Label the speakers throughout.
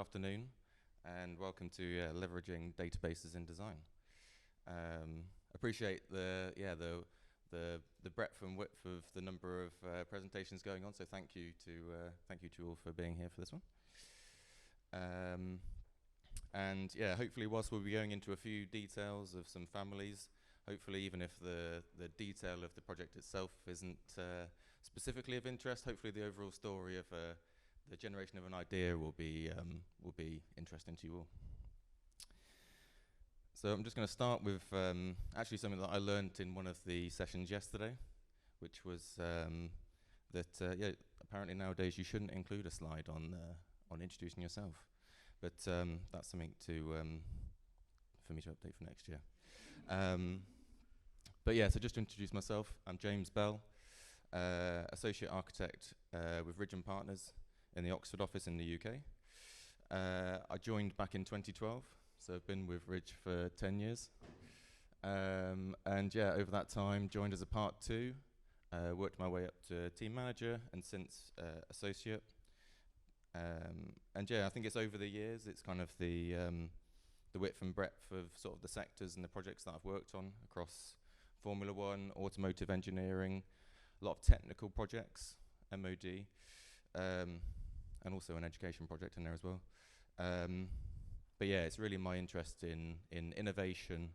Speaker 1: afternoon, and welcome to leveraging databases in design. Appreciate the breadth and width of the number of presentations going on. So thank you to all for being here for this one. And yeah, hopefully whilst we'll be going into a few details of some families, hopefully even if the detail of the project itself isn't specifically of interest, hopefully the overall story of the generation of an idea will be interesting to you all. So I'm just going to start with actually something that I learned in one of the sessions yesterday, which was that yeah, apparently nowadays you shouldn't include a slide on introducing yourself, but that's something for me to update for next year. But yeah, so just to introduce myself, I'm James Bell, Associate Architect with Ridge & Partners in the Oxford office in the UK. I joined back in 2012, so I've been with Ridge for 10 years. And yeah, over that time, joined as a Part 2, worked my way up to Team Manager, and since Associate. And yeah, I think it's over the years, it's kind of the width and breadth of sort of the sectors and the projects that I've worked on across Formula One, automotive engineering, a lot of technical projects, MOD, and also an education project in there as well. But yeah, it's really my interest in innovation,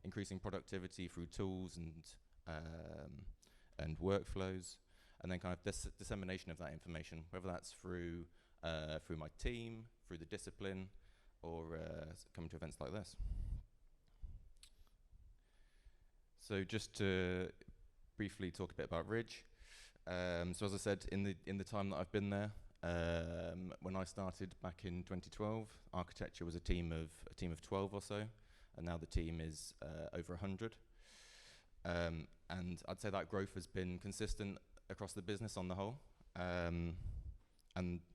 Speaker 1: increasing productivity through tools and workflows, and then kind of dissemination of that information, whether that's through my team, through the discipline, or coming to events like this. So just to briefly talk a bit about Ridge. So as I said, in the time that I've been there, when I started back in 2012, architecture was a team of 12 or so, and now the team is over 100. And I'd say that growth has been consistent across the business on the whole. And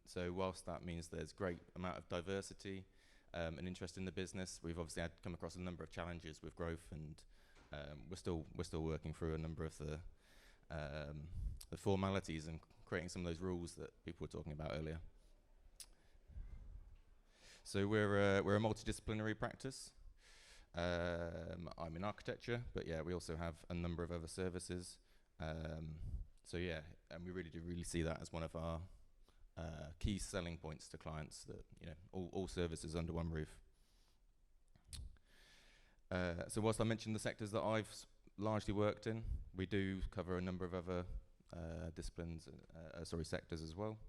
Speaker 1: so whilst that means there's great amount of diversity and interest in the business, we've obviously had come across a number of challenges with growth, and we're still working through a number of the formalities and creating some of those rules that people were talking about earlier. So we're a multidisciplinary practice. I'm in architecture, but yeah, we also have a number of other services. So yeah, and we really see that as one of our key selling points to clients, that all services under one roof. So whilst I mentioned the sectors that I've largely worked in, we do cover a number of other sectors as well,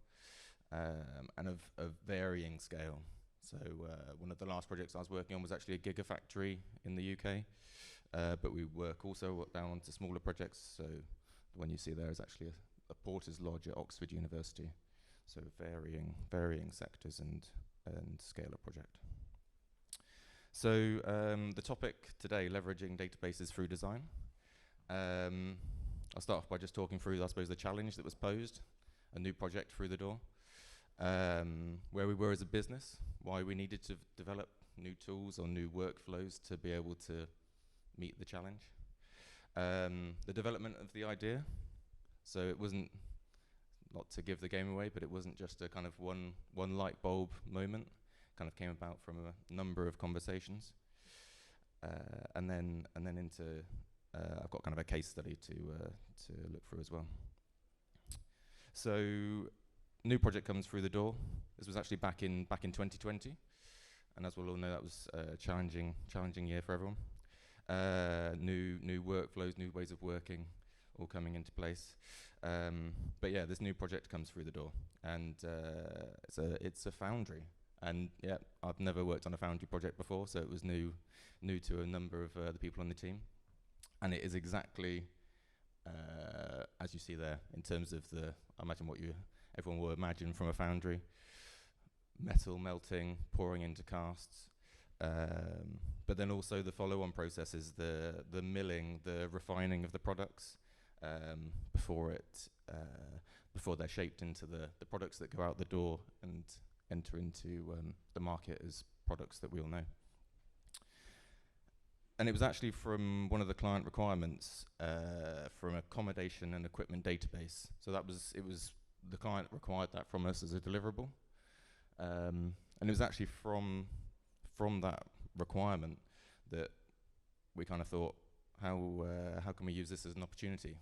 Speaker 1: and of varying scale. So one of the last projects I was working on was actually a gigafactory in the UK, but we work also down to smaller projects. So the one you see there is actually a Porter's Lodge at Oxford University. So varying sectors and scale of project. So the topic today, leveraging databases through design. I'll start off by just talking through, I suppose, the challenge that was posed, a new project through the door, where we were as a business, why we needed to develop new tools or new workflows to be able to meet the challenge. The development of the idea. So it wasn't, not to give the game away, but it wasn't just a kind of one light bulb moment. Kind of came about from a number of conversations, and then into I've got kind of a case study to look through as well. So new project comes through the door. This was actually back in 2020, and as we'll all know, that was a challenging year for everyone. New workflows, new ways of working, all coming into place. But yeah, this new project comes through the door, and it's a foundry. And yeah, I've never worked on a foundry project before, so it was new to a number of the people on the team. And it is exactly as you see there, in terms of I imagine what everyone will imagine from a foundry: metal melting, pouring into casts. But then also the follow-on process is the milling, the refining of the products before they're shaped into the products that go out the door and enter into the market as products that we all know. And it was actually from one of the client requirements from accommodation and equipment database. So it was the client required that from us as a deliverable. And it was actually from that requirement that we kind of thought, how can we use this as an opportunity?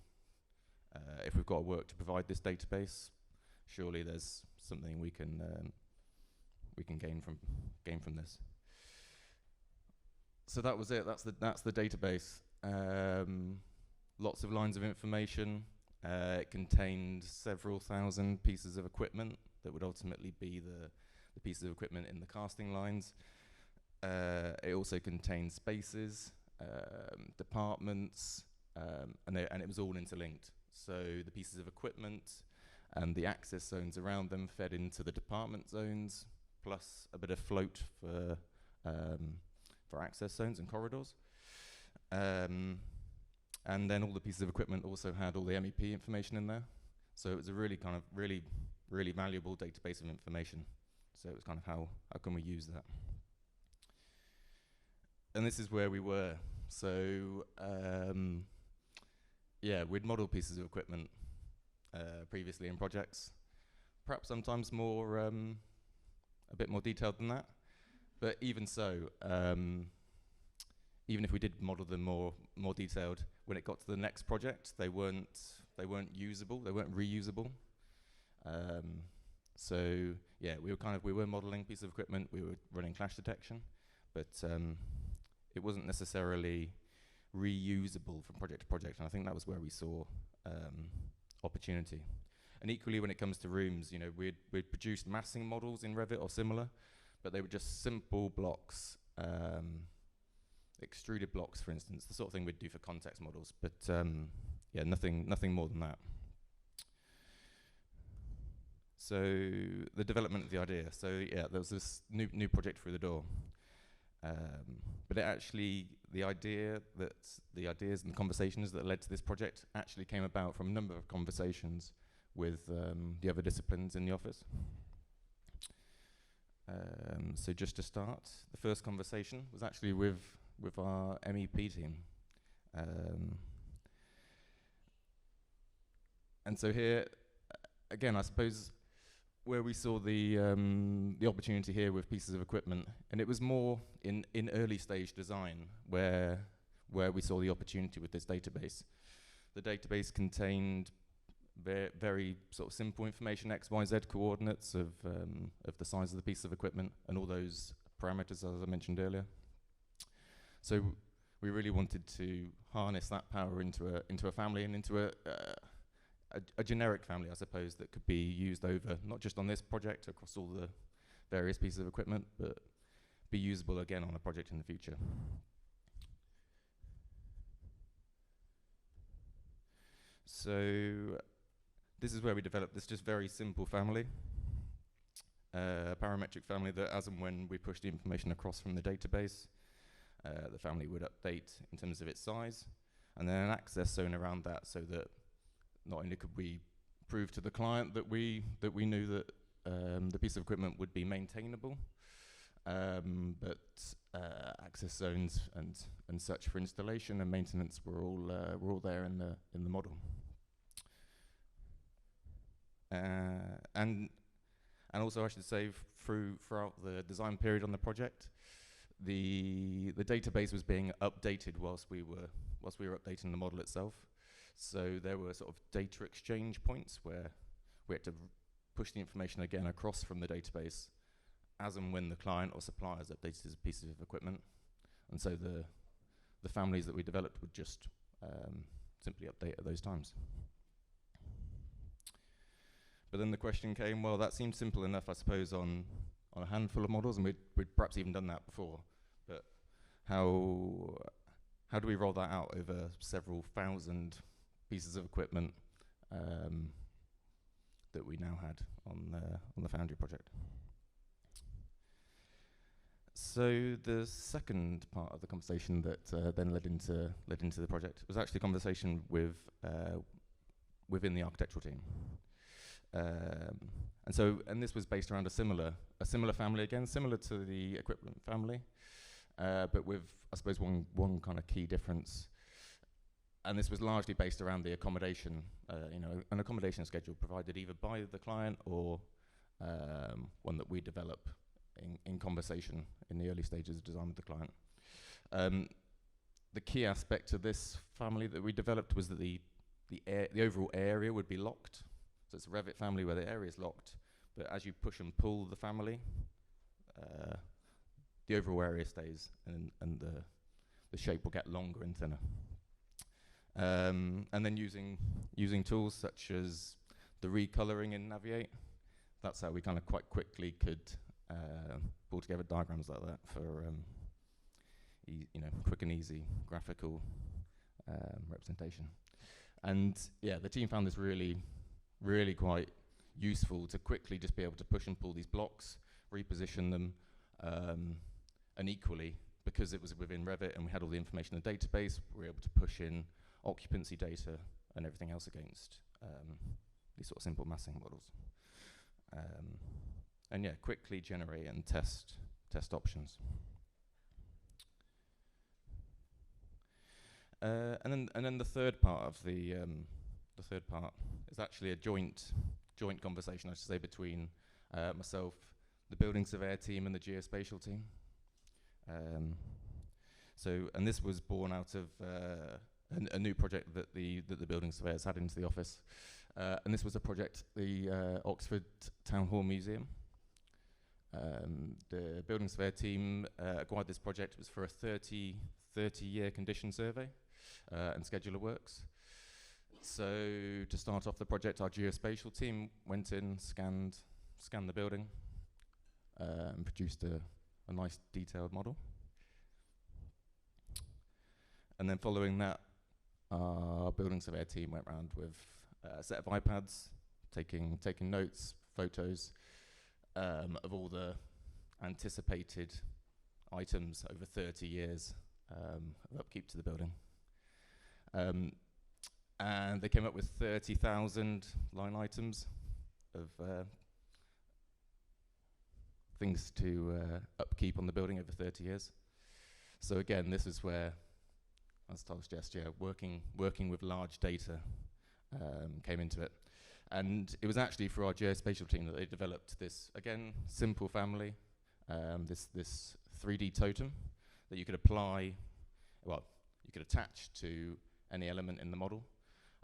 Speaker 1: If we've got to work to provide this database, surely there's something we can gain from this. So that was it. That's the database. Lots of lines of information. It contained several thousand pieces of equipment that would ultimately be the pieces of equipment in the casting lines. It also contained spaces, departments, and it was all interlinked. So the pieces of equipment and the access zones around them fed into the department zones, plus a bit of float for access zones and corridors. And then all the pieces of equipment also had all the MEP information in there. So it was a really kind of really valuable database of information. So it was kind of how can we use that? And this is where we were. So yeah, we'd modeled pieces of equipment previously in projects, perhaps sometimes more a bit more detailed than that. But even so, even if we did model them more detailed, when it got to the next project, they weren't usable, they weren't reusable. So yeah, we were modeling pieces of equipment, we were running clash detection, but it wasn't necessarily reusable from project to project, and I think that was where we saw opportunity. And equally, when it comes to rooms, we'd produced massing models in Revit or similar, but they were just simple blocks, extruded blocks, for instance, the sort of thing we'd do for context models. But yeah, nothing more than that. So the development of the idea. So yeah, there was this new project through the door. But it actually, the ideas and the conversations that led to this project actually came about from a number of conversations with the other disciplines in the office. So just to start, the first conversation was actually with our MEP team. And so here, again, I suppose where we saw the opportunity here with pieces of equipment, and it was more in early stage design where we saw the opportunity with this database. The database contained very sort of simple information, X, Y, Z coordinates of the size of the piece of equipment and all those parameters, as I mentioned earlier. So we really wanted to harness that power into a family and into a generic family, I suppose, that could be used over, not just on this project, across all the various pieces of equipment, but be usable again on a project in the future. So this is where we developed this just very simple family, a parametric family that as and when we push the information across from the database, the family would update in terms of its size, and then an access zone around that, so that not only could we prove to the client that we knew that the piece of equipment would be maintainable, but access zones and such for installation and maintenance were all there in the model. And also, I should say, throughout the design period on the project, the database was being updated whilst we were updating the model itself. So there were sort of data exchange points where we had to push the information again across from the database as and when the client or suppliers updated his pieces of equipment. And so the families that we developed would just simply update at those times. But then the question came, well, that seems simple enough, I suppose, on a handful of models, and we'd perhaps even done that before. But how do we roll that out over several thousand pieces of equipment that we now had on the Foundry project? So the second part of the conversation that then led into the project was actually a conversation with within the architectural team. And this was based around a similar family again, similar to the equipment family, but with, I suppose, one kind of key difference. And this was largely based around the accommodation, an accommodation schedule provided either by the client or one that we develop in conversation in the early stages of design with the client. The key aspect to this family that we developed was that the overall area would be locked. So it's a Revit family where the area is locked, but as you push and pull the family, the overall area stays, and the shape will get longer and thinner. And then using tools such as the recoloring in Navigate, that's how we kind of quite quickly could pull together diagrams like that for quick and easy graphical representation. And yeah, the team found this really, really quite useful to quickly just be able to push and pull these blocks, reposition them, and equally, because it was within Revit and we had all the information in the database, we were able to push in occupancy data and everything else against these sort of simple massing models. And yeah, quickly generate and test options. And then the third part is actually a joint conversation, I should say, between myself, the building surveyor team, and the geospatial team. And this was born out of a new project that the building surveyors had into the office, and this was a project, the Oxford Town Hall Museum. The building surveyor team acquired this project. It was for a 30-year condition survey and schedule of works. So to start off the project, our geospatial team went in, scanned the building, and produced a nice detailed model. And then following that, our building surveyor team went around with a set of iPads, taking notes, photos of all the anticipated items over 30 years of upkeep to the building. And they came up with 30,000 line items of things to upkeep on the building over 30 years. So again, this is where, as Tal suggested, working with large data came into it. And it was actually for our geospatial team that they developed this, again, simple family, this 3D totem that you could apply, well, you could attach to any element in the model,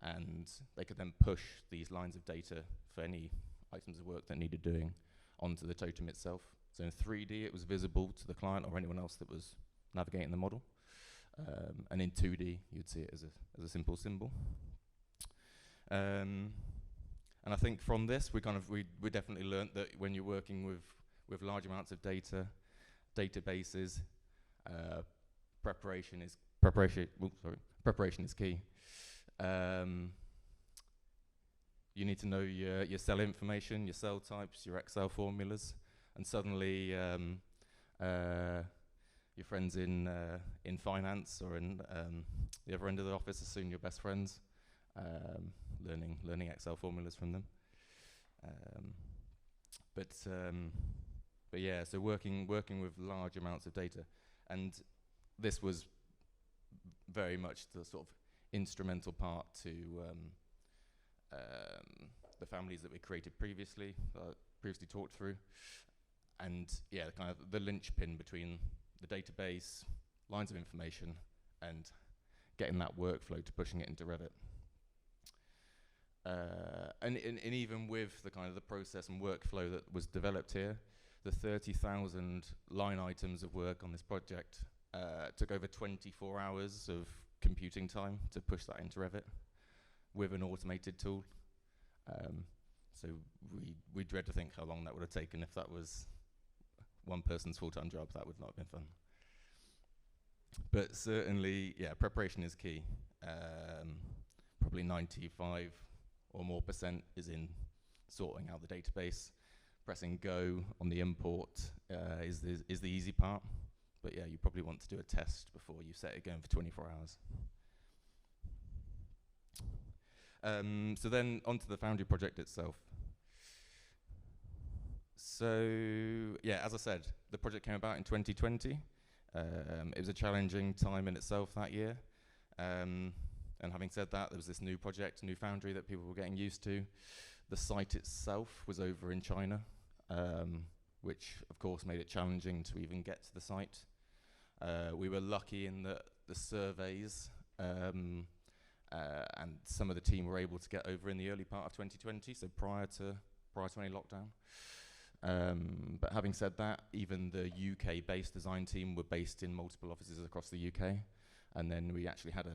Speaker 1: and they could then push these lines of data for any items of work that needed doing onto the totem itself. So in 3D, it was visible to the client or anyone else that was navigating the model. And in 2D, you'd see it as a simple symbol. And I think from this, we definitely learnt that when you're working with large amounts of data, databases, preparation is key. You need to know your cell information, your cell types, your Excel formulas, and suddenly your friends in finance or in the other end of the office are soon your best friends, learning Excel formulas from them. But yeah, so working with large amounts of data, and this was very much the sort of instrumental part to the families that we created previously talked through, and yeah, kind of the linchpin between the database, lines of information, and getting that workflow to pushing it into Revit. And even with the kind of the process and workflow that was developed here, the 30,000 line items of work on this project took over 24 hours of computing time to push that into Revit with an automated tool. So we dread to think how long that would have taken if that was one person's full-time job. That would not have been fun. But certainly, yeah, preparation is key. Probably 95% or more is in sorting out the database. Pressing go on the import is the easy part. But yeah, you probably want to do a test before you set it going for 24 hours. So then onto the Foundry project itself. So yeah, as I said, the project came about in 2020. It was a challenging time in itself that year. And having said that, there was this new project, new Foundry that people were getting used to. The site itself was over in China. which of course made it challenging to even get to the site. We were lucky in that the surveys and some of the team were able to get over in the early part of 2020, so prior to any lockdown. But having said that, even the UK-based design team were based in multiple offices across the UK, and then we actually had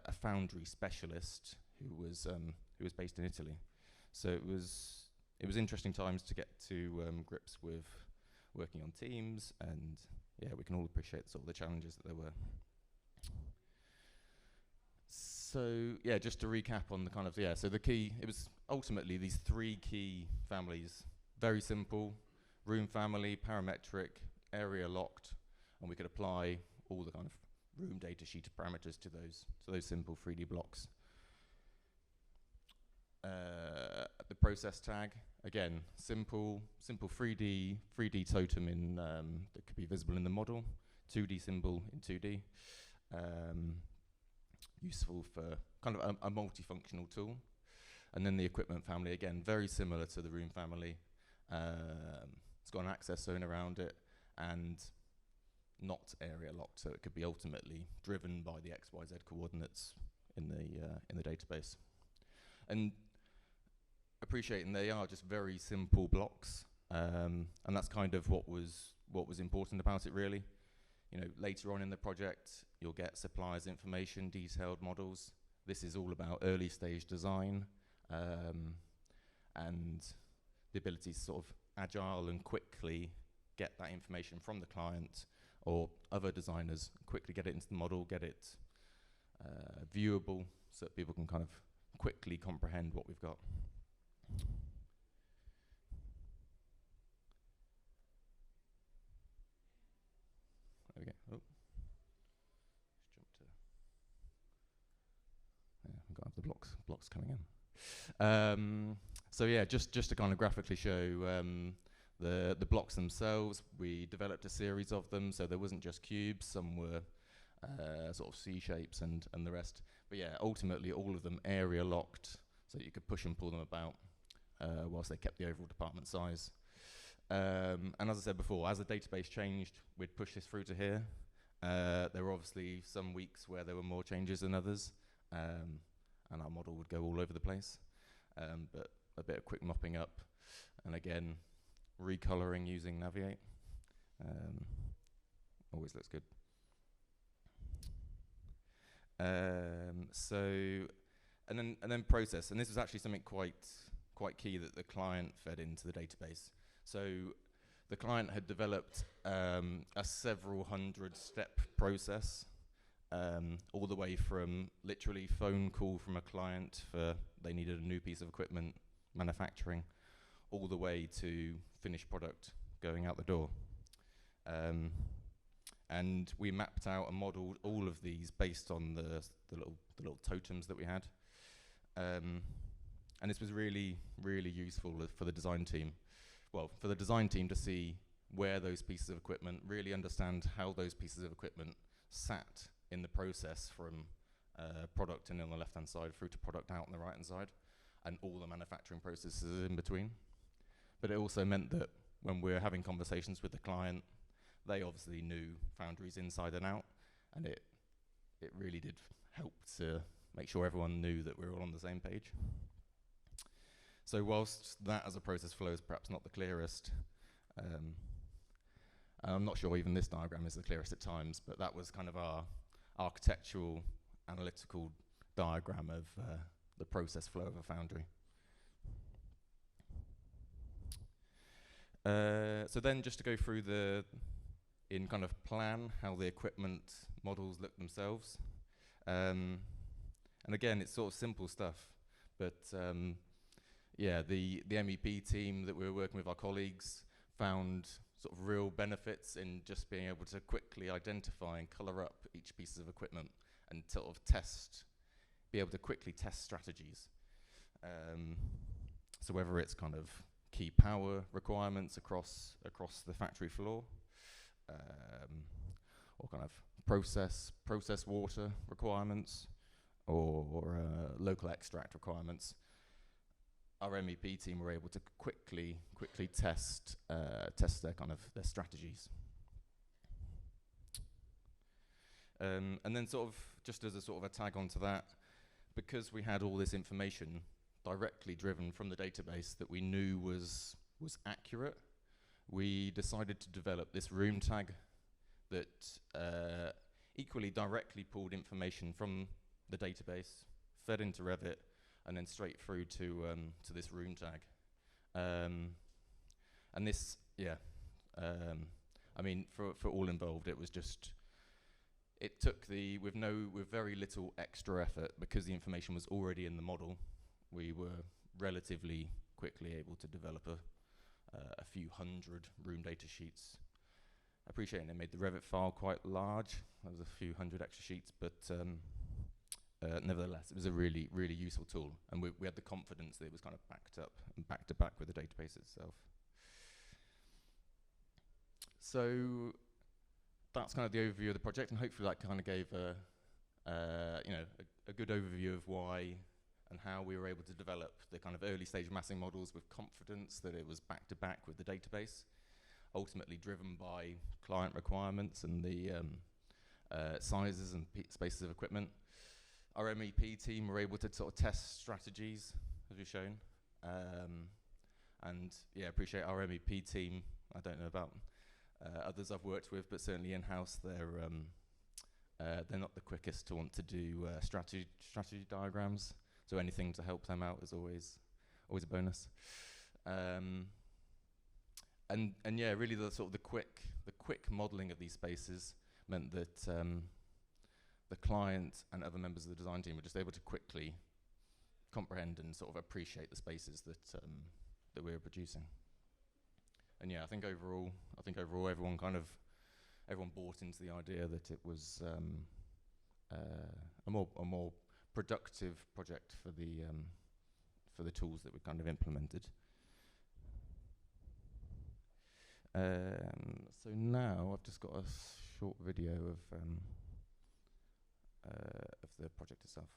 Speaker 1: a foundry specialist who was based in Italy. So it was interesting times to get to grips with working on teams, and yeah, we can all appreciate sort of the challenges that there were. So yeah, just to recap on the kind of, so the key, it was ultimately these three key families, very simple, room family, parametric, area locked, and we could apply all the kind of room data sheet parameters to those simple 3D blocks. The process tag, again, simple 3D totem in that could be visible in the model, 2D symbol in 2D. Useful for kind of a multifunctional tool. And then the equipment family, again, very similar to the room family. It's got an access zone around it and not area locked, so it could be ultimately driven by the XYZ coordinates in the database. And appreciating they are just very simple blocks, and that's kind of what was important about it, really. You know, later on in the project, you'll get suppliers information, detailed models. This is all about early stage design, and the ability to sort of agile and quickly get that information from the client or other designers, quickly get it into the model, get it viewable so that people can kind of quickly comprehend what we've got. There we go. Oh. Just jump to. Yeah, we've got the blocks coming in. So yeah, just to kind of graphically show the blocks themselves. We developed a series of them, so there wasn't just cubes. Some were sort of C shapes and the rest. But yeah, ultimately all of them area locked, so you could push and pull them about whilst they kept the overall department size. And as I said before, as the database changed, we'd push this through to here. There were obviously some weeks where there were more changes than others, and our model would go all over the place. But a bit of quick mopping up, and again, recoloring using Navigate. Always looks good. And then process, and this was actually something quite key that the client fed into the database. So the client had developed a several hundred step process, all the way from literally phone call from a client for they needed a new piece of equipment, manufacturing, all the way to finished product going out the door. And we mapped out and modeled all of these based on the little totems that we had. And this was really, really useful for the design team. Well, for the design team to see where those pieces of equipment, really understand how those pieces of equipment sat in the process from product in on the left-hand side through to product out on the right-hand side, and all the manufacturing processes in between. But it also meant that when we're having conversations with the client, they obviously knew Foundry's inside and out, and it really did help to make sure everyone knew that we were all on the same page. So whilst that as a process flow is perhaps not the clearest, I'm not sure even this diagram is the clearest at times, but that was kind of our architectural, analytical diagram of the process flow of a foundry. So then just to go through in kind of plan, how the equipment models look themselves. And again, it's sort of simple stuff, but yeah, the MEP team that we were working with, our colleagues, found sort of real benefits in just being able to quickly identify and color up each piece of equipment and sort of be able to quickly test strategies. So whether it's kind of key power requirements across the factory floor, or kind of process water requirements, or local extract requirements. our MEP team were able to quickly test their their strategies. And then sort of just as a sort of a tag onto that, because we had all this information directly driven from the database that we knew was accurate, we decided to develop this room tag that equally directly pulled information from the database, fed into Revit, and then straight through to this room tag. And this, yeah, I mean, for all involved, it was just, it took with very little extra effort, because the information was already in the model. We were relatively quickly able to develop a few hundred room data sheets. Appreciating they made the Revit file quite large. There was a few hundred extra sheets, but nevertheless, it was a really, really useful tool, and we had the confidence that it was kind of backed up and back to back with the database itself. So that's kind of the overview of the project, and hopefully that kind of gave a good overview of why and how we were able to develop the kind of early stage massing models with confidence that it was back to back with the database, ultimately driven by client requirements and the sizes and spaces of equipment. Our MEP team were able to sort of test strategies, as we've shown. And yeah, appreciate our MEP team. I don't know about others I've worked with, but certainly in-house, they're not the quickest to want to do strategy diagrams. So anything to help them out is always a bonus. And yeah, really the sort of the quick modelling of these spaces meant that the client and other members of the design team were just able to quickly comprehend and sort of appreciate the spaces that we were producing. And yeah, I think overall everyone bought into the idea that it was a more productive project for the tools that we kind of implemented. So now I've just got a short video of the project itself.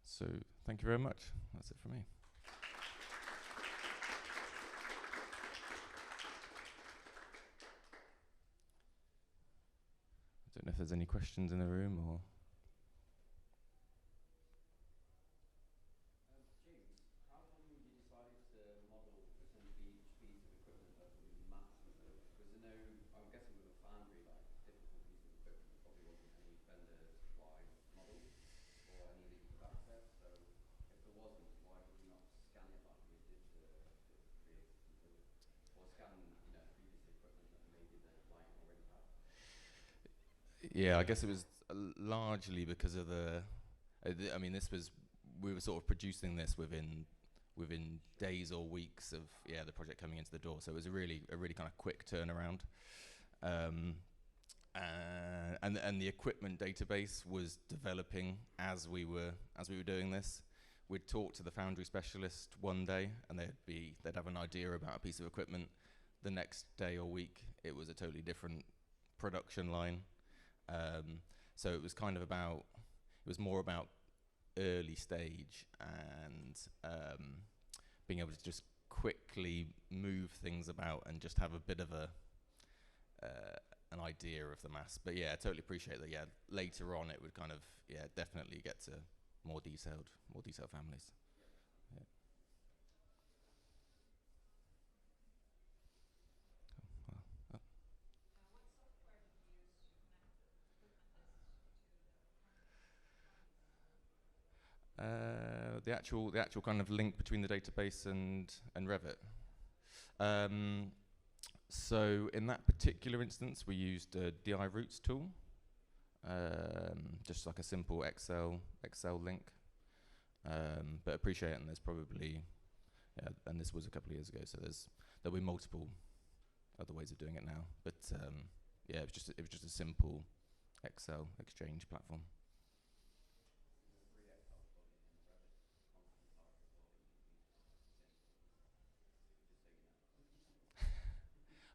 Speaker 1: So thank you very much. That's it for me. I don't know if there's any questions in the room or.
Speaker 2: James, how come you decided to model essentially each piece of equipment that would mass and so? Because I know, I'm guessing with a foundry, like typical piece of equipment, there probably wasn't any vendor supplied models or any that you could access. So if there wasn't, why would you not scan it like we did to create something? Or scan, previous equipment that maybe the client already had?
Speaker 1: Yeah, I guess it was largely because of we were sort of producing this within days or weeks of the project coming into the door. So it was a really kind of quick turnaround. And the equipment database was developing as we were doing this. we'd talk to the foundry specialist one day, and they'd have an idea about a piece of equipment. The next day or week, it was a totally different production line. So it was kind of it was more about early stage and being able to just quickly move things about and just have a bit of an idea of the mass. But yeah, I totally appreciate that. Yeah, later on it would kind of definitely get to more detailed families. Yeah. Well, the actual kind of link between the database and Revit. So in that particular instance, we used a DI roots tool, just like a simple Excel link. But appreciate it, and there's probably, and this was a couple of years ago, so there'll be multiple other ways of doing it now. But yeah, it was just a simple Excel exchange platform.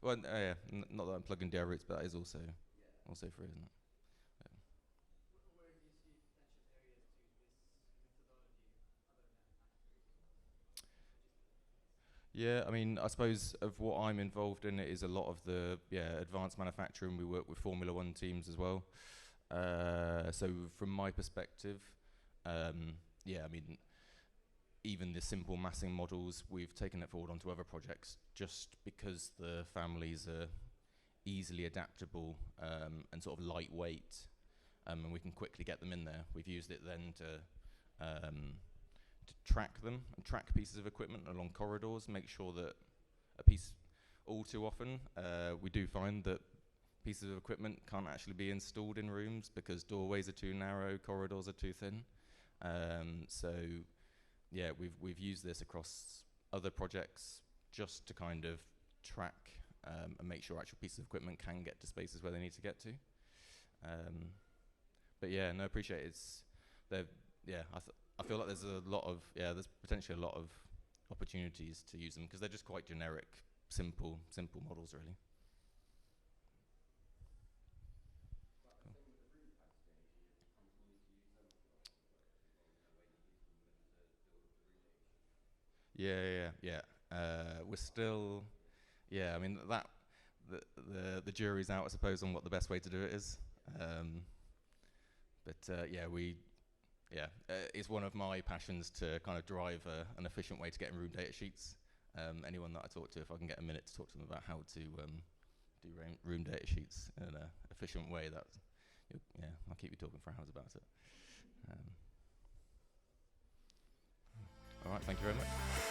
Speaker 1: Well, yeah, not that I'm plugging DI roots, but that is also free, isn't it?
Speaker 3: Where do you see potential areas to this methodology other than factories or logistics?
Speaker 1: Yeah, I mean, I suppose of what I'm involved in, it is a lot of the advanced manufacturing. We work with Formula One teams as well. So from my perspective, I mean, even the simple massing models, we've taken it forward onto other projects just because the families are easily adaptable and sort of lightweight, and we can quickly get them in there. We've used it then to track them and track pieces of equipment along corridors, make sure that a piece, all too often, we do find that pieces of equipment can't actually be installed in rooms because doorways are too narrow, corridors are too thin. So yeah, we've used this across other projects just to kind of track and make sure actual pieces of equipment can get to spaces where they need to get to. But yeah, no, appreciate it. I feel like there's there's potentially a lot of opportunities to use them because they're just quite generic, simple models, really. We're still, I mean the jury's out, I suppose, on what the best way to do it is. It's one of my passions to kind of drive an efficient way to getting room data sheets. Anyone that I talk to, if I can get a minute to talk to them about how to do room data sheets in an efficient way, I'll keep you talking for hours about it. All right, thank you very much.